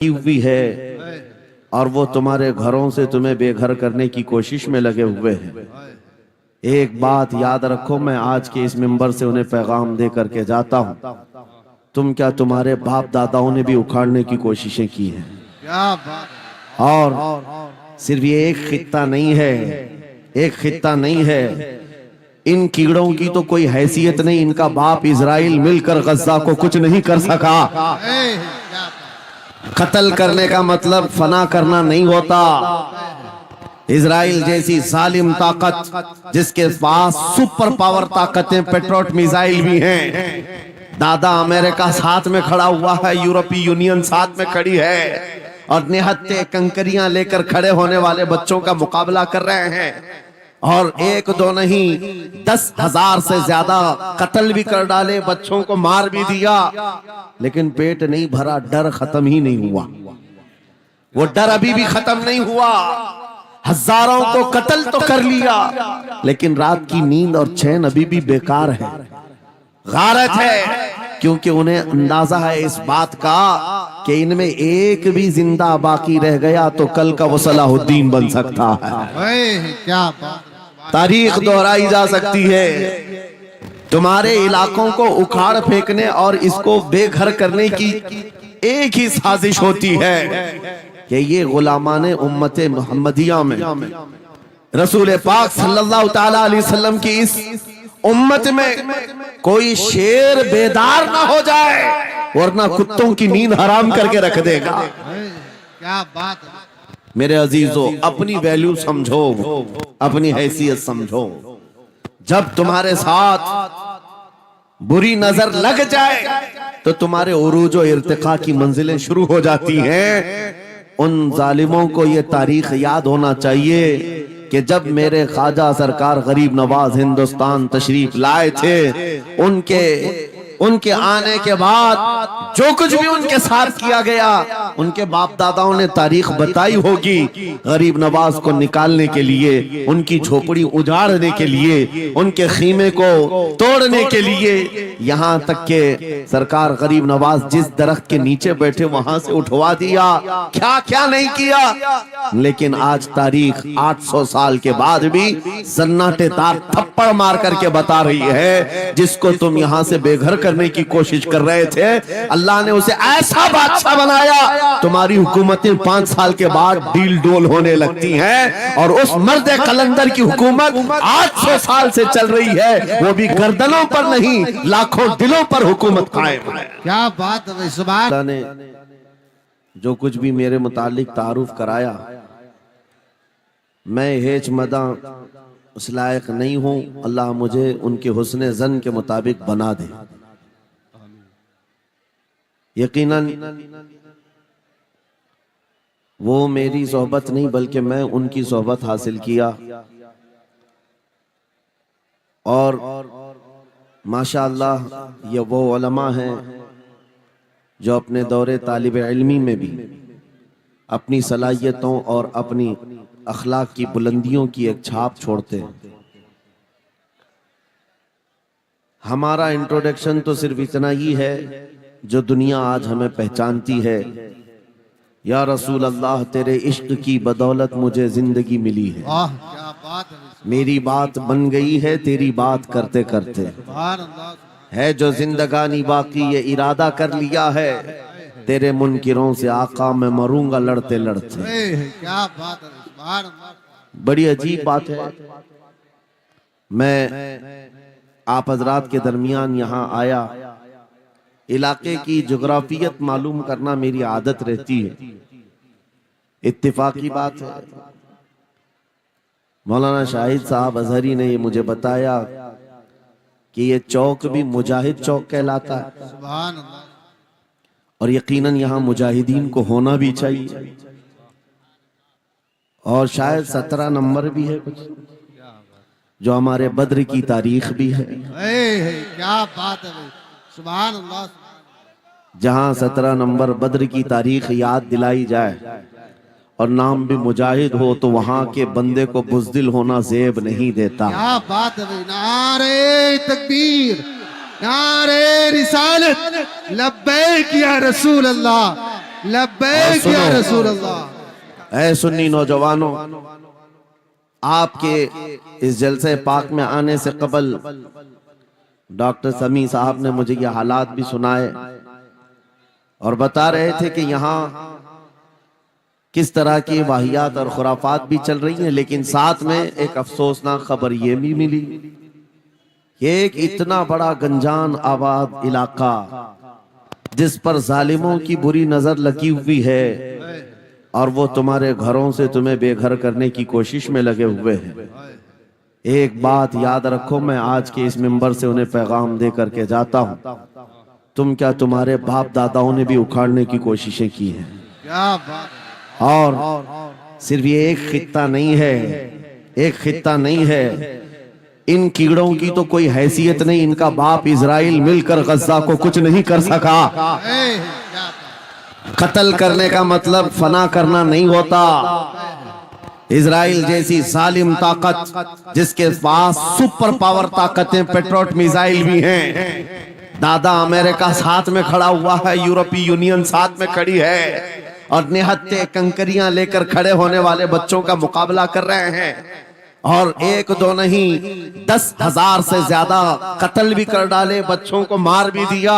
हुई है और वो तुम्हारे घरों से तुम्हें बेघर करने की कोशिश में लगे हुए हैं। एक बात याद रखो, मैं आज के इस मिंबर से उन्हें पैगाम दे करके जाता हूँ, तुम क्या तुम्हारे बाप दादाओं ने भी उखाड़ने की कोशिशें की हैं। क्या बात। और सिर्फ ये एक खित्ता नहीं है, एक खित्ता नहीं है, इन कीड़ों की तो कोई हैसियत नहीं। इनका बाप इजराइल मिलकर गज्जा को कुछ नहीं कर सका। कत्ल करने का मतलब फना करना नहीं होता। इजराइल जैसी जालिम ताकत जिसके पास सुपर पावर ताकतें, पेट्रोट मिसाइल भी हैं। दादा अमेरिका साथ में खड़ा हुआ है, यूरोपीय यूनियन साथ में खड़ी है और निहत्ते कंकरियां लेकर खड़े होने वाले बच्चों का मुकाबला कर रहे हैं। और एक दो नहीं, 10,000 से ज्यादा कत्ल भी कर डाले, बच्चों को मार भी दिया, लेकिन पेट नहीं भरा, डर खत्म ही नहीं हुआ। वो डर अभी भी खत्म नहीं हुआ। हजारों को कत्ल तो कर लिया, लेकिन रात की नींद और चैन अभी भी बेकार है, गारत है, क्योंकि उन्हें अंदाजा है इस बात का कि इनमें एक भी जिंदा बाकी रह गया तो कल का वो सलाहुद्दीन बन सकता है। क्या बात। तारीख दोहराई जा सकती है। तुम्हारे इलाकों को उखाड़ फेंकने और इसको बेघर करने की एक ही साजिश होती है कि ये गुलामाने उम्मते मुहम्मदिया में रसूल पाक सल्लल्लाहु ताला अलैहि वसल्लम की इस उम्मत में कोई शेर बेदार ना हो जाए, वरना कुत्तों की नींद हराम करके रख देगा। क्या बात। मेरे अजीजों, अपनी वैल्यू समझो, अपनी हैसियत समझो। जब तुम्हारे साथ बुरी नजर लग जाए तो तुम्हारे उरूज और इर्तिका की मंजिलें शुरू हो जाती हैं। उन जालिमों को ये तारीख याद होना चाहिए कि जब मेरे ख्वाजा सरकार गरीब नवाज हिंदुस्तान तशरीफ लाए थे, उनके आने के बाद जो कुछ भी उनके साथ किया गया, उनके बाप दादाओं ने तारीख बताई होगी। गरीब नवाज को निकालने के लिए, उनकी झोपड़ी उजाड़ने के लिए, उनके खीमे को तोड़ने के लिए, यहाँ तक के सरकार गरीब नवाज जिस दरख्त के नीचे बैठे वहां से उठवा दिया, क्या क्या नहीं किया। लेकिन आज तारीख 800 साल के बाद भी सन्नाटेदार थप्पड़ मार करके बता रही है, जिसको तुम यहाँ से बेघर करने की कोशिश कर रहे थे, अल्लाह ने उसे ऐसा बादशाह बनाया, तुम्हारी हुकूमतें 5 साल के बाद डील डोल होने लगती हैं। और उस मर्द कलंदर की हुकूमत 800 साल से चल रही है, वो भी गर्दनों पर नहीं, लाखों दिलों पर हुकूमत कायम है। क्या बात है। सुभान। ने जो कुछ भी मेरे मुतालिक तारुफ कराया, मैं हेच मदा उस लायक नहीं हूं। अल्लाह मुझे उनके हुस्ने जन के मुताबिक बना दे। यकीनन वो मेरी सोहबत नहीं, बल्कि मैं उनकी सोहबत हासिल किया। और माशाअल्लाह ये वो उलमा हैं जो अपने दौरे तालिब इल्मी में भी अपनी सलाहियतों और अपनी अखलाक की बुलंदियों की एक छाप छोड़ते हैं। हमारा इंट्रोडक्शन तो सिर्फ इतना ही है जो दुनिया आज हमें पहचानती है। या रसूल अल्लाह, तेरे इश्क की बदौलत मुझे जिंदगी मिली है। क्या बात है। मेरी बात बन गई है तेरी बात करते करते। है जो जिंदगानी बाकी ये इरादा कर लिया है, तेरे मुनकिरों से आका मैं मरूंगा लड़ते लड़ते। क्या बात है। बड़ी अजीब बात है। मैं आप हजरात के दरमियान यहाँ आया, इलाके की जोग्राफियत मालूम करना मेरी आदत रहती है। इत्तेफाकी बात है, मौलाना शाहिद साहब अजहरी ने ये मुझे बताया कि ये चौक भी मुजाहिद चौक कहलाता है। सुभान अल्लाह। और यकीनन यहाँ मुजाहिदीन को होना भी चाहिए। और शायद 17 नंबर भी है कुछ, जो हमारे बद्र की तारीख भी है। क्या बात है। सुभान अल्लाह। जहां 17 नंबर बद्र की तारीख याद दिलाई जाए और नाम भी मुजाहिद हो, तो वहां के बंदे को बुज़दिल होना ज़ेब नहीं देता। क्या बात है। नारे तकबीर, नारे रिसालत, लब्बैक या रसूल अल्लाह। लब्बैक या रसूल अल्लाह। ऐ सुन्नी नौजवानों, आपके इस जलसे पाक में आने से कबल डॉक्टर समी साहब ने मुझे ये हालात भी सुनाए और बता रहे थे कि यहाँ किस तरह की वाहियात और खुराफात भी चल रही हैं, लेकिन साथ में एक अफसोसनाक खबर ये भी मिली कि एक इतना बड़ा गंजान आबाद इलाका जिस पर जालिमों की बुरी नजर लगी हुई है और वो तुम्हारे घरों से तुम्हें बेघर करने की कोशिश में लगे हुए हैं। एक बात याद रखो, मैं आज के इस मिंबर से उन्हें पैगाम दे करके जाता हूँ, तुम क्या तुम्हारे बाप दादाओं ने भी उखाड़ने की कोशिशें की हैं। क्या बात। और सिर्फ ये एक खित्ता नहीं है, एक खित्ता नहीं है, इन कीड़ों की तो कोई हैसियत नहीं। इनका बाप इजराइल मिलकर गज्जा को कुछ नहीं कर सका। कत्ल करने का मतलब फना करना नहीं होता। इजराइल जैसी जालिम ताकत जिसके पास सुपर पावर ताकतें, पेट्रोट मिसाइल भी हैं, दादा अमेरिका साथ में खड़ा हुआ है, यूरोपीय यूनियन साथ में खड़ी है और निहत्ते कंकरियां लेकर खड़े होने वाले बच्चों का मुकाबला कर रहे हैं। और एक दो नहीं 10,000 से ज्यादा कत्ल भी कर डाले, बच्चों को मार भी दिया,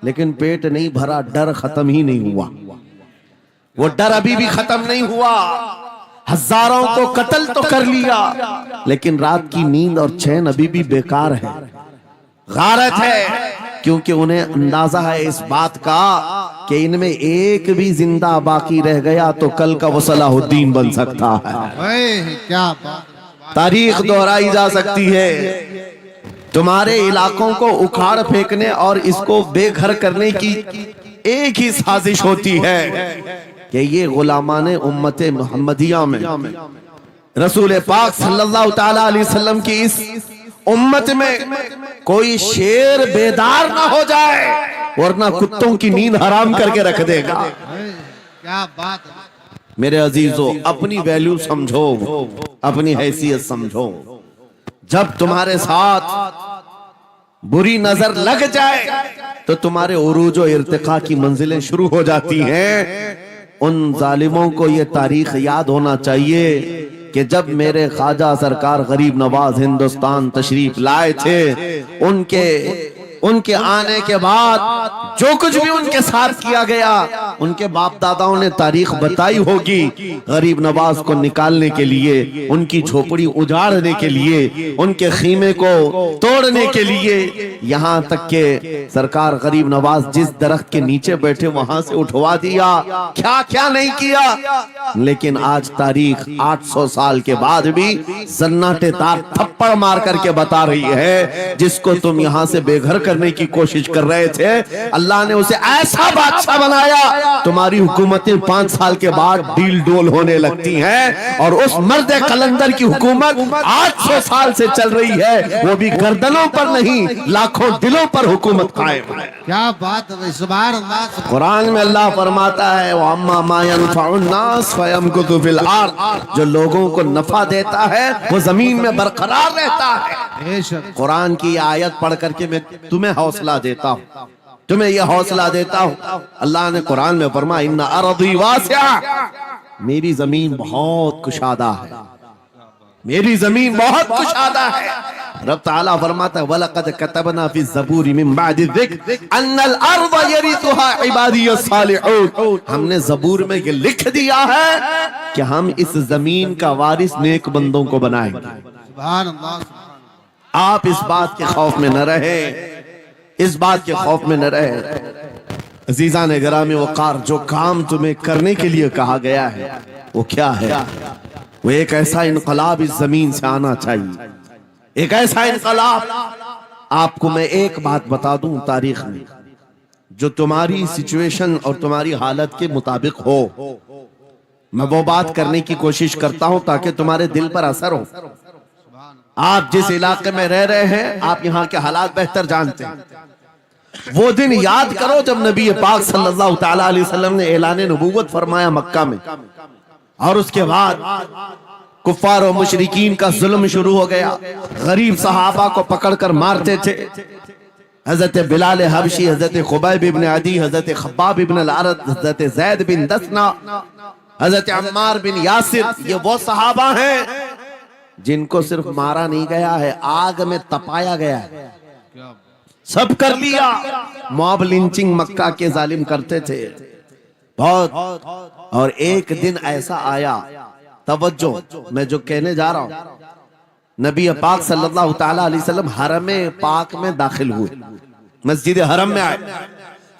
लेकिन पेट नहीं भरा, डर खत्म ही नहीं हुआ। वो डर अभी भी खत्म नहीं हुआ। हजारों को कत्ल तो कर लिया, लेकिन रात की नींद और चैन अभी भी बेकार है, गारत है, क्योंकि उन्हें अंदाजा है इस बात का कि इनमें एक भी जिंदा बाकी रह गया तो कल का वो सलाहुद्दीन बन सकता है। क्या बात। तारीख दोहराई जा सकती है। तुम्हारे इलाकों को उखाड़ फेंकने और इसको बेघर करने की एक ही साजिश होती है कि ये गुलामाने उम्मत मुहम्मदिया में रसूल पाक सल्लल्लाहु ताला अलैहि वसल्लम की इस उम्मत में कोई शेर बेदार ना हो जाए, वरना कुत्तों की नींद हराम करके रख देगा। क्या बात। मेरे अजीजों, अपनी वैल्यू समझो, अपनी हैसियत समझो। जब तुम्हारे साथ बुरी नजर लग जाए तो तुम्हारे उरूज और इर्तिका की मंजिलें शुरू हो जाती हैं। उन जालिमों को ये तारीख याद होना चाहिए कि जब मेरे ख्वाजा सरकार गरीब नवाज हिंदुस्तान तशरीफ लाए थे, उनके आने के बाद जो कुछ भी उनके साथ किया गया, उनके बाप दादाओं ने तारीख बताई होगी। गरीब नवाज को निकालने के लिए, उनकी झोपड़ी उजाड़ने के लिए, उनके खीमे को तोड़ने के लिए, यहाँ तक के सरकार गरीब नवाज जिस दरख्त के नीचे बैठे वहां से उठवा दिया, क्या क्या नहीं किया। लेकिन आज तारीख 800 साल के बाद भी सन्नाटे तार थप्पड़ मार करके बता रही है, जिसको तुम यहाँ से बेघर करने की कोशिश कर रहे थे, अल्लाह ने उसे ऐसा बादशाह बनाया, तुम्हारी हुकूमतें 5 साल के बाद डील डोल होने लगती हैं। और उस मर्द कलंदर की हुकूमत 800 साल से चल रही है, वो भी गर्दनों पर नहीं, लाखों दिलों पर हुकूमत कायम है। क्या बात है। सुभान अल्लाह। कुरान में अल्लाह फरमाता है, वो अम्मा मा यनफउन्नास फयमकुतु फिल अर्द, जो लोगों को नफा देता है वो जमीन में बरकरार रहता है। कुरान की आयत पढ़ करके मैं तुम्हें हौसला देता हूँ, तुम्हें यह हौसला देता हूँ। अल्लाह ने कुरान में फरमाया, इन्ना अर्दी वासिआ, मेरी जमीन बहुत कुशादा है, मेरी जमीन बहुत कुशादा है। रब ताला फरमाता है, वलक़द कतबना फी ज़बूरी मिन बादि ज़िक्र अन्नल अर्द यरिथुहा इबादियस सालिहून, हमने ज़बूर में ये लिख दिया है कि हम इस जमीन का वारिस नेक बंदों को बनाएंगे। सुभान अल्लाह। आप इस बात के खौफ में न रहे, इस बात के खौफ में न रहे। अजीजा ने गिरामी वक़ार, जो काम तुम्हें करने के लिए कहा गया है वो क्या है? वो एक ऐसा इनकलाब इस जमीन से आना चाहिए, एक ऐसा इनकलाब। आपको मैं एक बात बता दूं तारीख में, जो तुम्हारी सिचुएशन और तुम्हारी हालत के मुताबिक हो, मैं वो बात करने की कोशिश करता हूं ताकि तुम्हारे दिल पर असर हो। आप जिस इलाके में रह रहे हैं, आप यहाँ के हालात बेहतर जानते हैं। वो दिन याद करो जब नबी पाक सल्लल्लाहु ताला अलैहि वसल्लम ने ऐलान नबूवत फरमाया मक्का में, और उसके बाद कुफ्फार और मुशरिकीन का जुल्म शुरू हो गया। गरीब सहाबा को पकड़कर मारते थे, हजरत बिलाल हबशी, हजरत खुबैब इब्न अदी, हजरत खब्बाब इब्न अल-अरद, हजरत जैद बिन दसना, हजरत अम्मार बिन यासिर, ये वो सहाबा हैं जिनको सिर्फ मारा नहीं गया है, आग में तपाया गया है। सब कर लिया। मॉब लिंचिंग मक्का के जालिम करते थे बहुत। और एक दिन ऐसा आया, तवज्जो, मैं जो कहने जा रहा हूं, नबी पाक सल्लल्लाहु ताला अलैहि वसल्लम हरम पाक में दाखिल हुए, मस्जिद हरम में आए।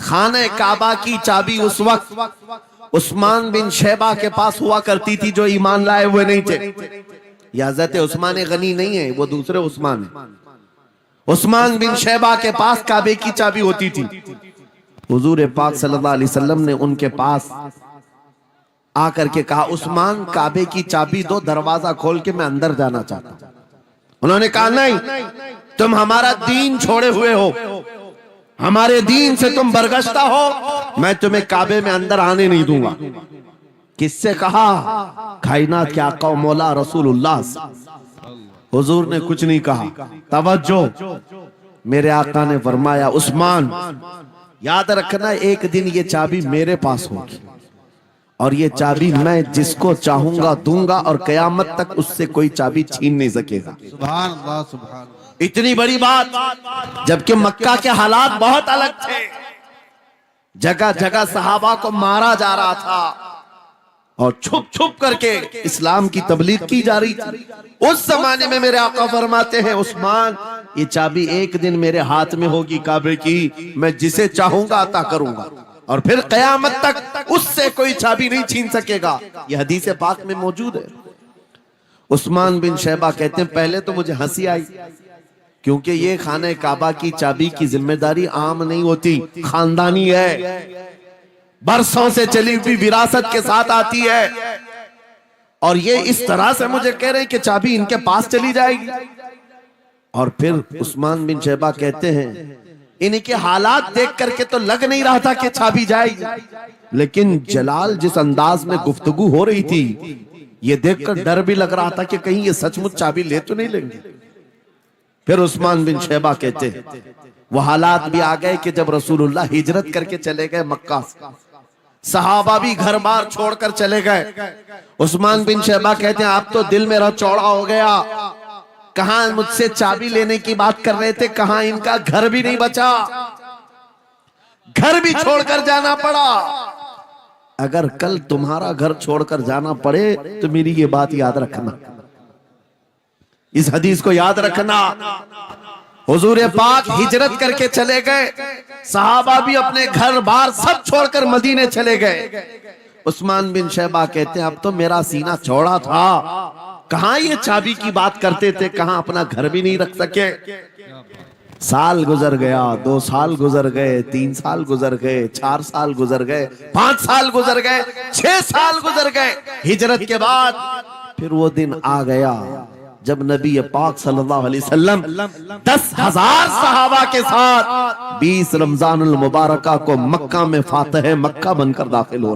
खाने काबा की चाबी उस वक्त उस्मान बिन शैबा के पास हुआ करती थी, जो ईमान लाए हुए नहीं थे। ये हजरत उस्मान गनी नहीं है, वो दूसरे उस्मान है। उस्मान बिन शैबा के पास काबे की चाबी होती थी। हुजूर पाक सल्लल्लाहु अलैहि वसल्लम ने उनके पास आकर के कहा, उस्मान काबे की चाबी दो, दरवाजा खोल के मैं अंदर जाना चाहता हूं। उन्होंने कहा, नहीं, तुम हमारा दीन छोड़े हुए हो, हमारे दीन से तुम बरगश्ता हो, मैं तुम्हें काबे में अंदर आने नहीं दूंगा। किससे कहा? कायनात के आका मौला रसूलुल्लाह। हुजूर ने कुछ नहीं कहा। तवज्जो, मेरे आका ने फरमाया, उस्मान याद रखना, एक दिन ये चाबी मेरे पास होगी और ये चाबी मैं जिसको चाहूंगा दूंगा और कयामत तक उससे कोई चाबी छीन नहीं सकेगा। सुभान अल्लाह, सुभान अल्लाह। इतनी बड़ी बात, जबकि मक्का के हालात बहुत अलग थे। जगह जगह सहाबा को मारा जा रहा था और छुप छुप करके इस्लाम की तबलीग की जा रही थी। उस जमाने में मेरे आका फरमाते हैं, उस्मान ये चाबी एक दिन मेरे हाथ में होगी काबे की, मैं जिसे चाहूंगा अता करूंगा और फिर कयामत तक उससे कोई चाबी नहीं छीन सकेगा। यह हदीस पाक में मौजूद है। उस्मान बिन शैबा कहते हैं, पहले तो मुझे हंसी आई, क्योंकि ये खाने काबा की चाबी की जिम्मेदारी आम नहीं होती, खानदानी है, बरसों से चली हुई विरासत के साथ आती है। और ये इस तरह से मुझे कह रहे हैं कि चाबी इनके पास चली जाएगी। और फिर उस्मान बिन शैबा कहते हैं, इनके हालात देख करके तो लग नहीं रहा था कि चाबी जाएगी, लेकिन जलाल जिस अंदाज में गुफ्तगू हो रही थी, ये देखकर डर भी लग रहा था कि कहीं ये सचमुच चाबी ले तो नहीं लेंगे। फिर उस्मान बिन शैबा कहते हैं, वो हालात भी आ गए कि जब रसूलुल्लाह हिजरत करके चले गए मक्का से, सहाबा भी घर बार छोड़कर चले गए। उस्मान बिन शैबा कहते हैं, आप तो दिल मेरा चौड़ा हो गया, कहां मुझसे चाबी लेने की बात कर रहे थे, कहां इनका घर भी नहीं बचा, घर भी छोड़कर जाना पड़ा। अगर कल तुम्हारा घर छोड़कर जाना पड़े तो मेरी ये बात याद रखना, इस हदीस को याद रखना। हुजूर पाक हिजरत करके चले गए, सहाबा भी अपने घर बार सब छोड़कर मदीने चले गए। उस्मान बिन शैबा कहते हैं, अब तो मेरा सीना चौड़ा था, कहां ये चाबी की बात करते थे, कहां अपना घर भी नहीं रख सके। साल गुजर गया, 2 साल गुजर गए, 3 साल गुजर गए, 4 साल गुजर गए, 5 साल गुजर गए, 6 साल गुजर गए। हिजरत के बाद फिर वो दिन आ गया जब नबी पाक सल्लल्लाहु अलैहि वसल्लम 10,000 सहाबा के साथ 20 रमजानुल मुबारका को मक्का में फातह मक्का बनकर दाखिल हो